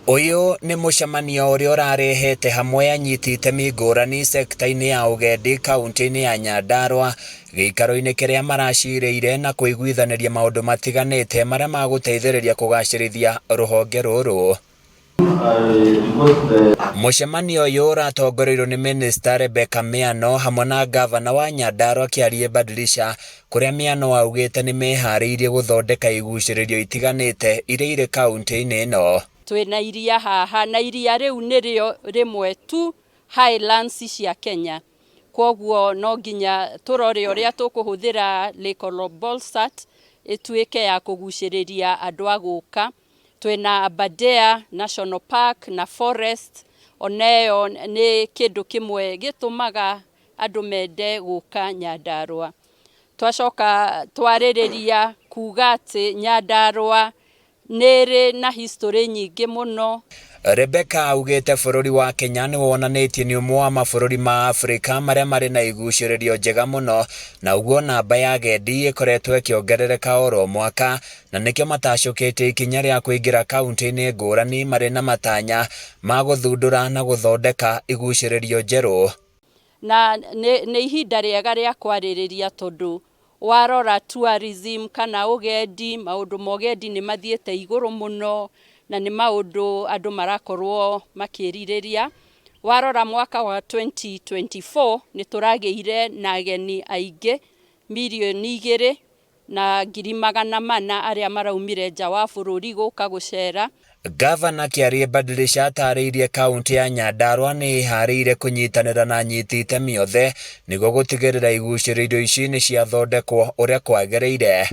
Uyu ni mucemanio uria urarehete hamwe anyiti itemi ngurani sekta-ini ya ugendi kaunti-ini ya Nyandarua giikaro-ini kiria maraciriire na kuiguithaniria maundu matiganite maria maguteithiriria kugacirithia ruhonge ruru. Mucemanio uyu uratongoreirio ni Minister Rebecca Miano hamwe na Gavana wa Nyandarua Kiarie Badilisha, kuria Miano augite ni mehariirie guthondeka iguciririo itiganite iria iri kaunti-ini ino. Twina iria haha na iria riu nirio rimwe tu Highlands cia Kenya, koguo no nginya turore uria tukuhuthira Lake Olbolsat ituike ya kuguciriria andu aguka. Twina Aberdare National Park na Forest, oneyo ni kindu kimwe gitumaga andu mende guka Nyandarua. Twacoka twaririria kuga ati Nyandarua nere na history nyingi muno. Rebecca augite bururi wa Kenya ni wonanitie ni umwe wa mabũrũri ma Afrika maria mari na iguciririo njega muno, na uguo namba ya agendi ikoretwo ikiongerereka oro mwaka, na nikio matacukite ikinya ria kuingira kaunti-ini ngurani mari na matanya ma guthundura na guthondeka iguciririo njeru. Na ni ihinda riega ria kwaririria tondu warora tourism kana ugendi, maundu ma ugendi ni mathiete iguru muno na ni maundu andu marakorwo makiririria. Warora mwaka wa 2024 ni turageire na ageni aingi milioni 2 na 400,000 aria maraumire nja wa bururi guka gucera. Gavana Kiarie Badilisha atariirie kaunti ya Nyandarua ni ihariire kunyitanira na anyiti itemi othe niguo gutigirira iguciririo ici ni ciathondekwo uria kwagiriire.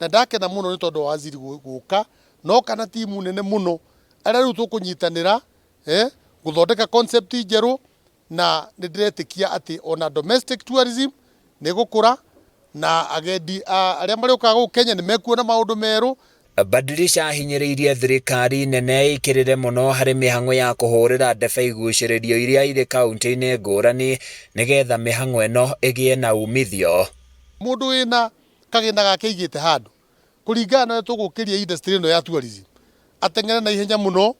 Na ndakena muno ni tondu waziri guka no kana timu nene muno aria riu tukunyitanira guthondeka concept njeru, na ndiretikia ati ona domestic tourism ni gukura na agendi aria marioka guku Kenya ni mekuona maundu meru. Badilisha ahinyiriirie thirikari nene ikirire muno hari mihang'o ya kuhurira ndebe iguciririo iria iri kaunti-ini ngurani nigetha mihang'o ino igie na umithio. Mundu wina kagina gake igite handu kuringana na tugukiria industry ino ya tourism ateng'ere na ihenya muno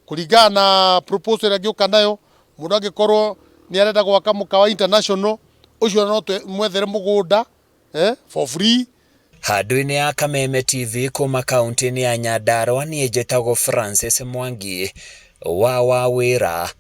kuringana na proposal agiuka nayo. Mundu agikorwo ni arenda gwaka mukawa international ucio no mwethere mugunda for free. Handu-ini ya Kameme TV kuma kaunti-ini ya Nyandarua, ni njitagwo Francis Mwangi wa Wawira.